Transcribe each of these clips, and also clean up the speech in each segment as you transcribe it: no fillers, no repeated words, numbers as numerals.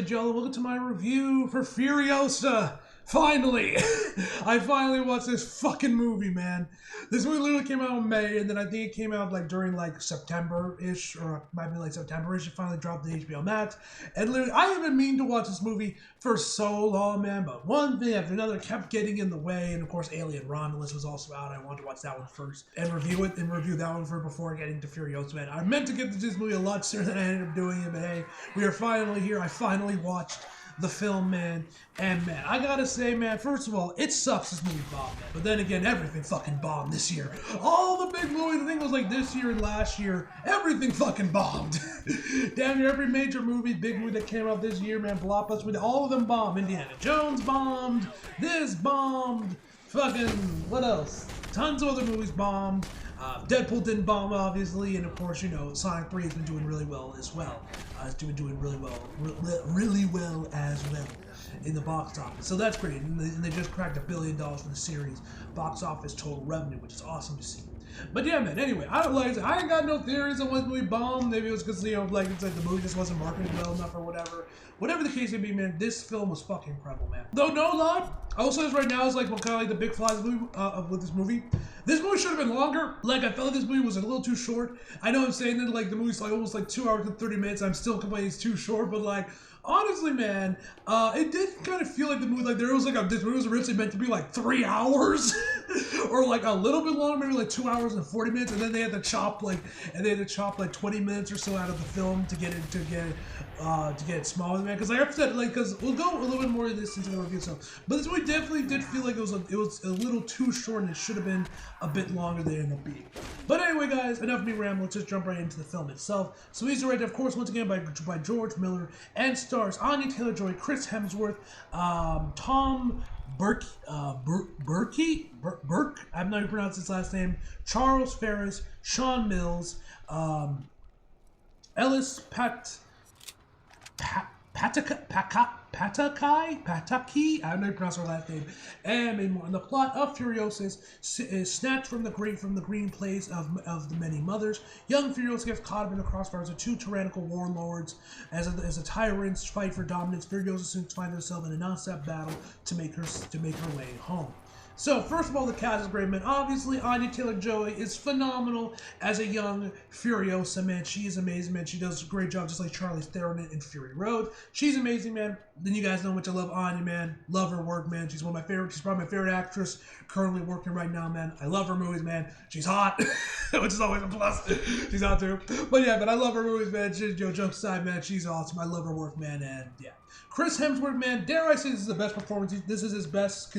ladies and gentlemen, welcome to my review for Furiosa. Finally! I finally watched this fucking movie, man. This movie literally came out in May, and then I think it came out like during like September-ish, or might be like September-ish. It finally dropped to HBO Max. And literally, I have been meaning to watch this movie for so long, man, but one thing after another kept getting in the way, and of course Alien Romulus was also out. I wanted to watch that one first and review it, and review that one first before getting to Furiosa, man. I meant to get to this movie a lot sooner than I ended up doing it, but hey, we are finally here. I finally watched the film, man, and man, I gotta say, man, first of all, it sucks this movie bombed, man, but then again, everything fucking bombed this year. All the big movies, I think it was like this year and last year, everything fucking bombed. Damn near every major movie, big movie that came out this year, man, blockbuster, all of them bombed. Indiana Jones bombed, this bombed, fucking, what else? Tons of other movies bombed. Deadpool didn't bomb, obviously, and of course, you know, Sonic 3 has been doing really well as well. It's been doing really well as well in the box office. So that's great, and they just cracked $1 billion for the series box office total revenue, which is awesome to see. But yeah, man, anyway, I ain't got no theories on why the movie bombed. Maybe it was because, you know, like, it's like the movie just wasn't marketed well enough or whatever. Whatever the case may be, man, this film was fucking incredible, man. Though, no lie, I will say this right now is like, kind of like the big flaws with this movie. This movie should have been longer. Like, I felt like this movie was a little too short. I know I'm saying that, like, the movie's like almost like 2 hours and 30 minutes. I'm still complaining it's too short, but like, honestly, man, it did kind of feel like the movie, like there was like this movie was originally meant to be like 3 hours, or like a little bit longer, maybe like 2 hours and 40 minutes, and then they had to chop like 20 minutes or so out of the film to get it smaller, man. Because like I said, like, because we'll go a little bit more of this into the review, so. But this movie definitely did feel like it was a little too short, and it should have been a bit longer than it ended up being. But anyway, guys, enough of me rambling. Let's just jump right into the film itself. So these are rated, of course, once again by George Miller, and stars Anya Taylor-Joy, Chris Hemsworth, Tom Burke, I'm not even pronouncing his last name, Charles Ferris, Sean Mills, Ellis Pataki, I don't know how to pronounce her last name, and many more. And the plot of Furiosa is snatched from the green place of the many mothers. Young Furiosa gets caught up in the crossfires of two tyrannical warlords. As the tyrants fight for dominance, Furiosa soon finds herself in a non-stop battle to make her way home. So, first of all, the cast is great, man. Obviously, Anya Taylor-Joy is phenomenal as a young Furiosa, man. She is amazing, man. She does a great job, just like Charlize Theron in Fury Road. She's amazing, man. Then you guys know how much I love Anya, man. Love her work, man. She's one of my favorites. She's probably my favorite actress currently working right now, man. I love her movies, man. She's hot, which is always a plus. She's hot, too. But yeah, but I love her movies, man. Jokes aside, man. She's awesome. I love her work, man, and yeah. Chris Hemsworth, man, dare I say this is the best performance. This is his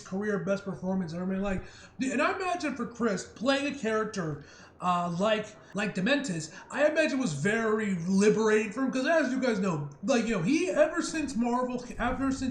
career best performance ever, man. Like, and I imagine for Chris playing a character like Dementis, I imagine was very liberating for him, because as you guys know, like, you know, he ever since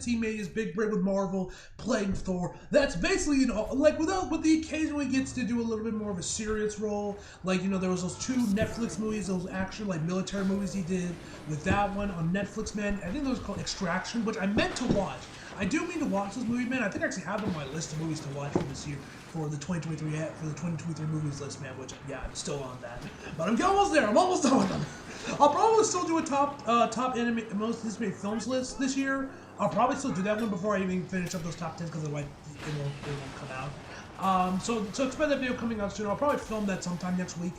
he made his big break with Marvel playing Thor, that's basically, you know, like with the occasion when he gets to do a little bit more of a serious role, like, you know, there was those 2 Netflix movies, those action like military movies he did with that one on Netflix, man. I think that was called Extraction, which I meant to watch. I do mean to watch this movie, man. I think I actually have it on my list of movies to watch for this year, for the 2023 movies list, man. Which, yeah, I'm still on that, but I'm almost there. I'm almost done with them. I'll probably still do a top most anticipated films list this year. I'll probably still do that one before I even finish up those top 10s, because it won't come out. So expect that video coming out soon. I'll probably film that sometime next week.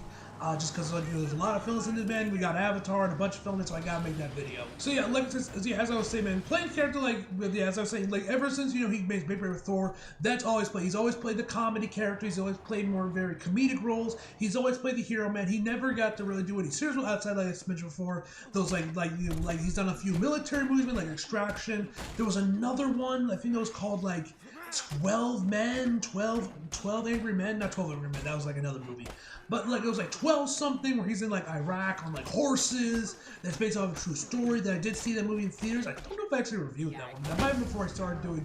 Just because, like, you know, there's a lot of films in this, man. We got Avatar and a bunch of films, so I gotta make that video. So yeah, like, as I was saying, man, playing character as I was saying, like, ever since, you know, he made his big break with Thor, that's always played. He's always played the comedy character. He's always played more very comedic roles. He's always played the hero, man. He never got to really do any serious roles outside, like I mentioned before. Those like he's done a few military movies, man, like Extraction. There was another one, I think it was called like 12 Angry Men, not 12 Angry Men, that was like another movie. But like it was like 12 something where he's in like Iraq on like horses. That's based off a true story. That I did see that movie in theaters. I don't know if I actually reviewed that one. That might have been before I started doing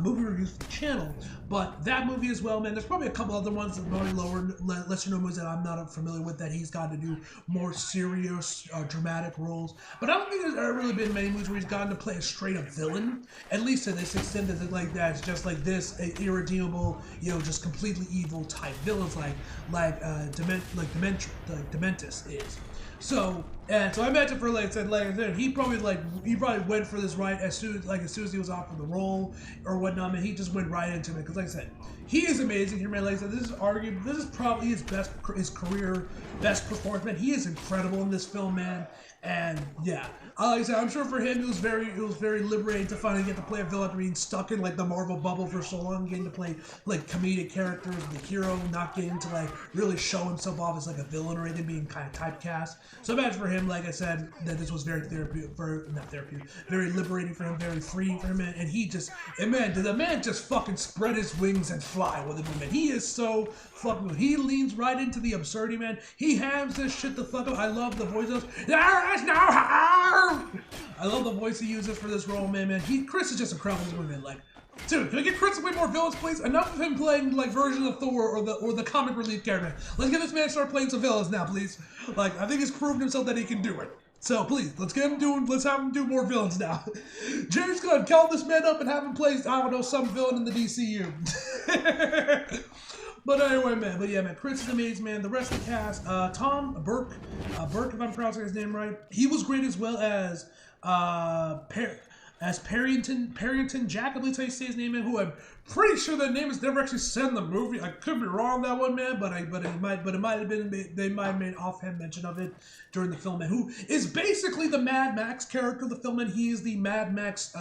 movie reviews for the channel. But that movie as well, man. There's probably a couple other ones that are lesser known movies that I'm not familiar with that he's gotten to do more serious, dramatic roles. But I don't think there's ever really been many movies where he's gotten to play a straight up villain. At least to this extent, that it's like that. It's just like this irredeemable, you know, just completely evil type villains like Dementis is. So And so I imagine for like I said, he probably went for this right as soon as he was offered the role or whatnot, man. He just went right into it because, like I said, he is amazing here, man. Like I said, this is probably his career best performance, man. He is incredible in this film, man. And yeah, like I said, I'm sure for him it was very liberating to finally get to play a villain after being stuck in like the Marvel bubble for so long, getting to play like comedic characters, the hero, not getting to like really show himself off as like a villain or anything, being kind of typecast. So imagine for him, like I said, that this was very very liberating for him, very freeing for him, and he just, and man, did the man just fucking spread his wings and fly with it, man. He is so fucking good. He leans right into the absurdity, man. He hams this shit the fuck up. I love the voice of I love the voice he uses for this role, man. Chris is just incredible, man. Like, dude, can we get Chris to play more villains, please? Enough of him playing like versions of Thor or the comic relief character. Let's get this man start playing some villains now, please. Like, I think he's proven himself that he can do it. So please, let's have him do more villains now. James Gunn, call this man up and have him play, I don't know, some villain in the DCU. But anyway, man. But yeah, man. Chris is amazing, man. The rest of the cast, Tom Burke, if I'm pronouncing his name right, he was great as well as Parrington Jack, I believe how you say his name, man. Who I'm pretty sure that name is never actually said in the movie. I could be wrong on that one, man. But it might have been, they might have made offhand mention of it during the film, man. Who is basically the Mad Max character of the film, and he is the Mad Max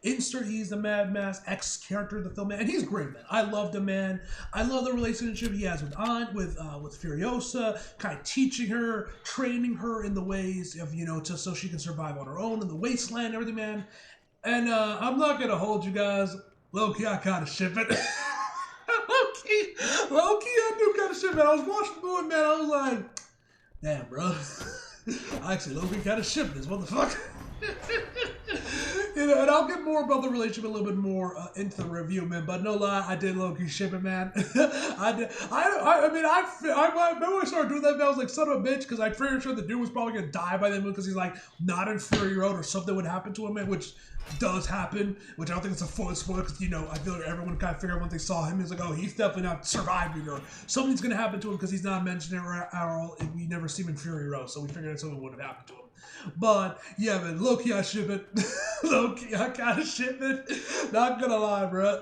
He's the Mad Max X character of the film, man. And he's great, man. I loved him, man. I love the relationship he has with Furiosa, kind of teaching her, training her in the ways of, so she can survive on her own in the wasteland and everything, man. And I'm not gonna hold you guys. Low-key, I kind of ship it. Low-key, I do kind of ship it. I was watching the movie, man. I was like, damn, bro. I actually low-key kind of ship this. What the fuck? And I'll get more about the relationship a little bit more into the review, man. But no lie, I did low-key ship it, man. I did. I remember when I started doing that, man, I was like, son of a bitch, because I'm pretty sure the dude was probably gonna die by then because he's like not in Fury Road or something would happen to him, man, which does happen, which I don't think it's a full spoiler because, I feel like everyone kind of figured out when they saw him, he's like, oh, he's definitely not surviving or something's going to happen to him because he's not mentioned at all. We never see him in Fury Road, so we figured out something would have happened to him. But, yeah, man, low-key I ship it. Low-key I kind of ship it. Not gonna lie, bro.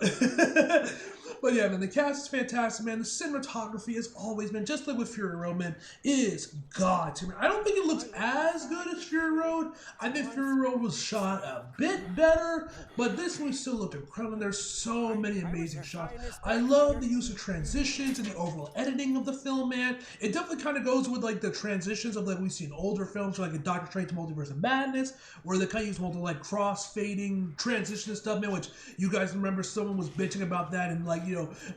But yeah, man, the cast is fantastic, man. The cinematography, as always, man, just like with Fury Road, man, is god tier, man. I don't think it looks as good as Fury Road. I think Fury Road was shot a bit better, but this one still looked incredible. There's so many amazing shots. I love the use of transitions and the overall editing of the film, man. It definitely kind of goes with like the transitions of like we see in older films, like in Doctor Strange Multiverse of Madness, where they kind of use multiple like cross-fading transition and stuff, man, which you guys remember someone was bitching about that and like,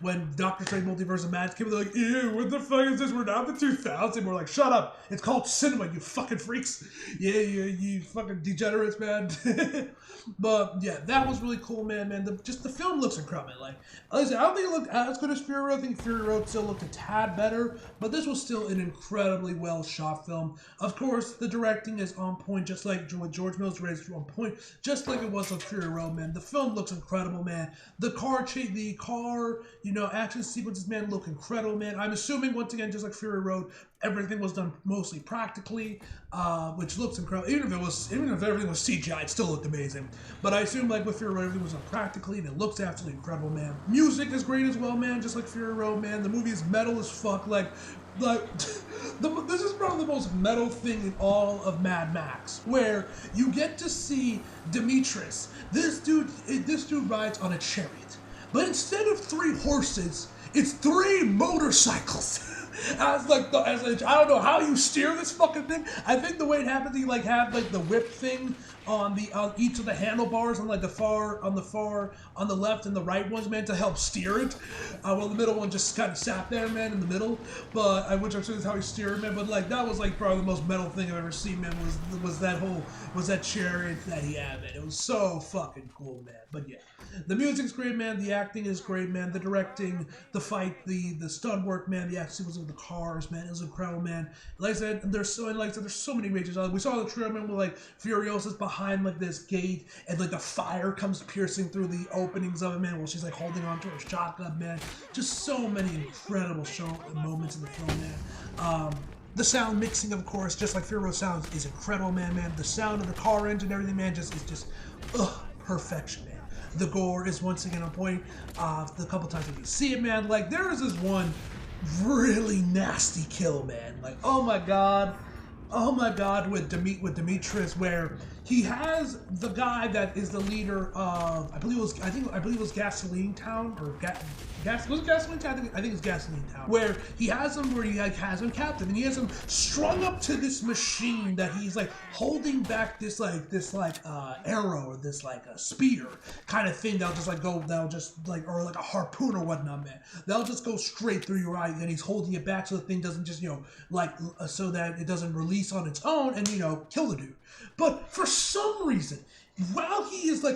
when Doctor Strange Multiverse of Madness came, they're like, ew, what the fuck is this? We're not the 2000s. We're like, shut up. It's called cinema, you fucking freaks. Yeah, you fucking degenerates, man. But yeah, that was really cool, man. The film looks incredible, man. Like I said, I don't think it looked as good as Fury Road. I think Fury Road still looked a tad better, but this was still an incredibly well shot film. Of course, the directing is on point, just like what George Mills raised on point, just like it was on Fury Road, man. The film looks incredible, man. The car, action sequences, man, look incredible, man. I'm assuming, once again, just like Fury Road, everything was done mostly practically, which looks incredible. Even if everything was CGI, it still looked amazing. But I assume, like with Fury Road, everything was done practically, and it looks absolutely incredible, man. Music is great as well, man, just like Fury Road, man. The movie is metal as fuck, this is probably the most metal thing in all of Mad Max, where you get to see Demetrius. This dude rides on a chariot. But instead of 3 horses, it's 3 motorcycles. I don't know how you steer this fucking thing. I think the way it happens, you have the whip thing on each of the handlebars on the left and the right ones, man, to help steer it. Well, the middle one just kind of sat there, man, in the middle. But which I'm sure is how he steered, man. But that was probably the most metal thing I've ever seen, man. Was that chariot that he had, man. It was so fucking cool, man. But yeah, the music's great, man. The acting is great, man. The directing, the fight, the stunt work, man. The action sequences with the cars, man. It was incredible, man. Like I said, there's so many majors. We saw the trailer, man, with Furiosa's behind this gate, and the fire comes piercing through the openings of it, man, while she's holding on to her shotgun, man. Just so many incredible moments in the film, man. The sound mixing, of course, just like Furiosa sounds, is incredible, man. The sound of the car engine, everything, man, is just, perfection, man. The gore is once again on point. The couple times when you see it, man, like there is this one really nasty kill, man. Like, oh my god, with Demetrius, where he has the guy that is the leader of, I believe it was Gasoline Town, or was it Gasoline Town? I think it's Gasoline Town, where he has him, has him captive, and he has him strung up to this machine that he's like holding back this arrow, or this a spear kind of thing that'll just or like a harpoon or whatnot, man. That'll just go straight through your eye, and he's holding it back so the thing doesn't just so that it doesn't release on its own and kill the dude. But for some reason, while he is he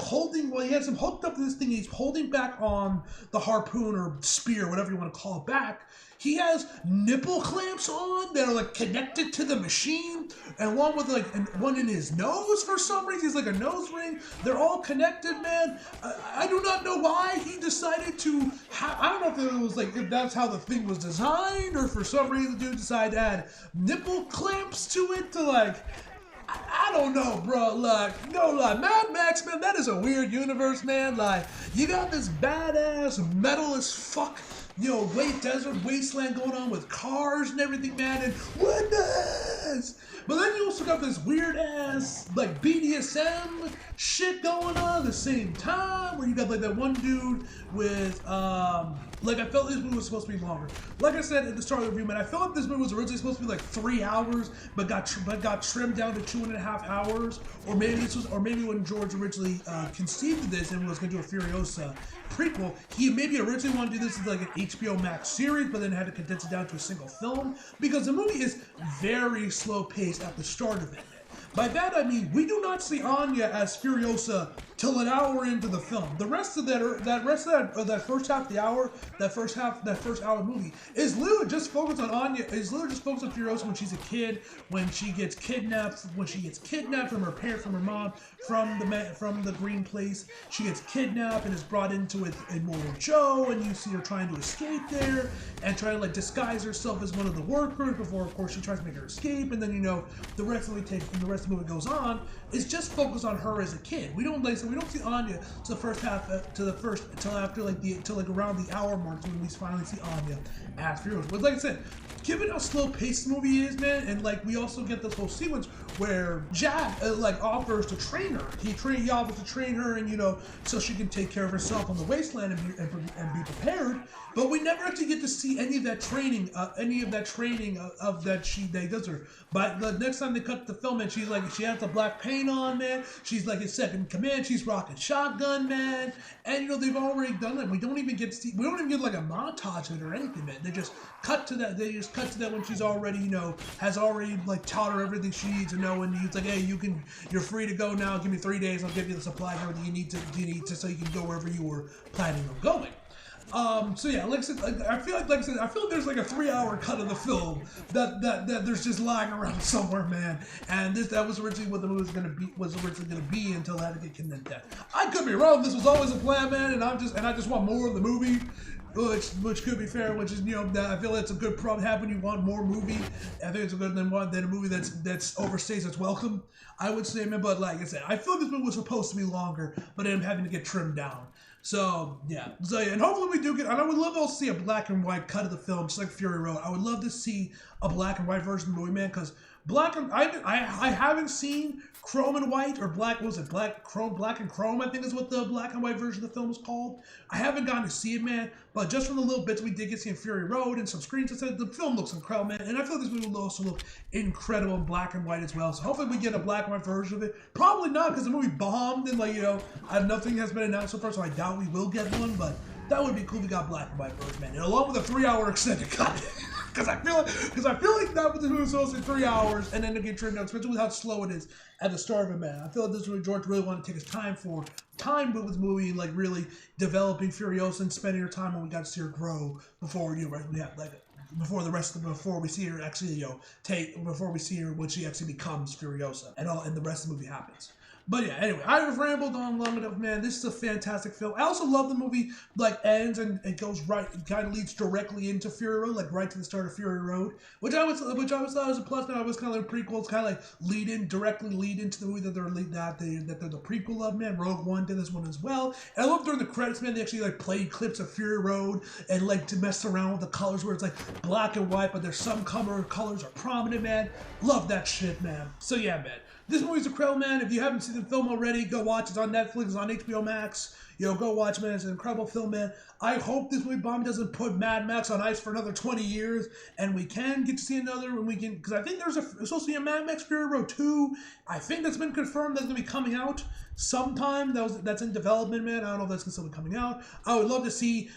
has him hooked up to this thing, he's holding back on the harpoon or spear, whatever you want to call it, back. He has nipple clamps on that are connected to the machine, and one with one in his nose for some reason. He's like a nose ring. They're all connected, man. I do not know why he decided to. I don't know if it was if that's how the thing was designed, or for some reason the dude decided to add nipple clamps to it to I don't know, bro. No lie. Mad Max, man, that is a weird universe, man. You got this badass metal as fuck, desert wasteland going on with cars and everything, man, and witness. But then you also got this weird ass, BDSM shit going on at the same time, where you got that one dude with, I felt this movie was supposed to be longer. Like I said at the start of the review, man, I felt like this movie was originally supposed to be 3 hours, but got trimmed down to 2.5 hours, or maybe when George originally conceived of this and was going to do a Furiosa prequel, he maybe originally wanted to do this as an HBO Max series, but then had to condense it down to a single film, because the movie is very slow paced at the start of it. By that I mean we do not see Anya as Furiosa till an hour into the film. The rest of that first half of the hour, that first hour movie is literally just focused on Anya. Is literally just focused on Furiosa when she's a kid, when she gets kidnapped from her parents, from her mom, from the green place. She gets kidnapped and is brought into it in Mortal Joe, and you see her trying to escape there and trying to disguise herself as one of the workers before, of course, she tries to make her escape. And then the rest of the movie goes on is just focused on her as a kid. We don't see Anya till around the hour mark when we finally see Anya as Furiosa. But like I said, given how slow paced the movie is, man, and we also get this whole sequence where Jack offers to train her. He offers to train her, and so she can take care of herself on the wasteland and be prepared. But we never actually get to see any of that training, that he does her. But the next time they cut the film, and she has the black paint on, man. She's his second in command. She's rocking shotgun, man. And they've already done that. We don't even get a montage of it or anything, man. They just cut to that. When she's already, has already taught her everything she needs to know, and he's hey, you're free to go now. Give me 3 days. I'll give you the supply and everything you need to so you can go wherever you were planning on going. So yeah, I feel like there's a 3-hour cut of the film that there's just lying around somewhere, man. And that was originally what the movie was originally gonna be until it had to get condensed down. I could be wrong. This was always a plan, man, and I just want more of the movie. Which could be fair, which is I feel that's a good problem to have when you want more movie. I think it's a good than a movie that's overstays its welcome, I would say, man. But like I said, I feel this movie was supposed to be longer, but I'm having to get trimmed down. So yeah, and hopefully we do get. And I would love to see a black and white cut of the film, just like Fury Road. I would love to see a black and white version of the movie, man, because I haven't seen chrome and white, or black and chrome, I think is what the black and white version of the film is called. I haven't gotten to see it, man, but just from the little bits we did get to see in Fury Road and some screens, the film looks incredible, man, and I feel this movie will also look incredible in black and white as well. So hopefully we get a black and white version of it. Probably not, because the movie bombed, and nothing has been announced so far, so I doubt we will get one, but that would be cool if we got black and white version, man, and along with a 3-hour extended cut. Because I feel like that was the movie supposed to be 3 hours, and then to get trimmed down, especially with how slow it is at the start of it, man. I feel like this is what George really wanted to take his time with this movie, and really developing Furiosa and spending her time when we got to see her grow before before we see her actually before we see her when she actually becomes Furiosa, and the rest of the movie happens. But yeah, anyway, I've rambled on long enough, man. This is a fantastic film. I also love the movie, like, ends and it goes right, it kind of leads directly into Fury Road, like right to the start of Fury Road, which I was thought was a plus. Now I was kind of like prequels, kind of like directly lead into the movie that they're the prequel of, man. Rogue One did this one as well. And I love during the credits, man, they actually like played clips of Fury Road and like to mess around with the colors where it's like black and white, but there's some colors are prominent, man. Love that shit, man. So yeah, man. This movie's incredible, man. If you haven't seen the film already, go watch it. It's on Netflix, it's on HBO Max. Go watch, man. It's an incredible film, man. I hope this movie bomb doesn't put Mad Max on ice for another 20 years, and we can get to see another, and we can, because I think there's supposed to be a Mad Max Fury Road 2. I think that's been confirmed that's going to be coming out sometime. That's in development, man. I don't know if that's going to still be coming out. I would love to see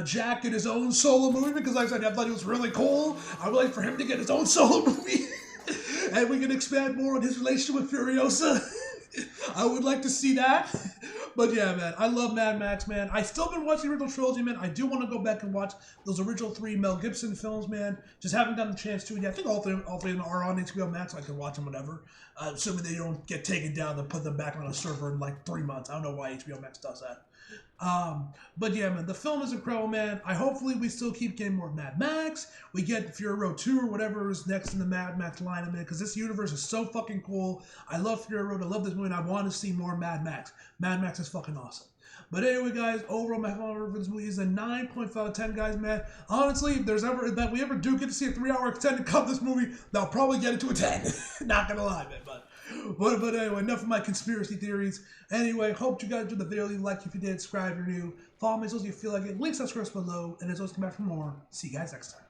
Jack get his own solo movie, because like I said, I thought he was really cool. I would like for him to get his own solo movie. And we can expand more on his relationship with Furiosa. I would like to see that. But yeah, man, I love Mad Max, man. I still been watching the original trilogy, man. I do want to go back and watch those original 3 Mel Gibson films, man. Just haven't gotten the chance to. Yeah, I think all three of them are on HBO Max, so I can watch them whenever. Assuming they don't get taken down and put them back on a server in like 3 months. I don't know why HBO Max does that. But yeah, man, the film is incredible, man. Hopefully we still keep getting more Mad Max. We get Fury Road 2 or whatever is next in the Mad Max lineup, man, because this universe is so fucking cool. I love Fury Road. I love this movie, and I want to see more Mad Max. Mad Max is fucking awesome. But anyway, guys, overall, my final review for this movie is a 9.5 out of 10, guys, man. Honestly, if we ever do get to see a 3-hour extended cut of this movie, they'll probably get it to a 10. Not gonna lie, man, but anyway, enough of my conspiracy theories. Anyway, hope you guys enjoyed the video. Leave a like if you did, subscribe if you're new. Follow me if you feel like it. Links subscribe below. And as always, come back for more. See you guys next time.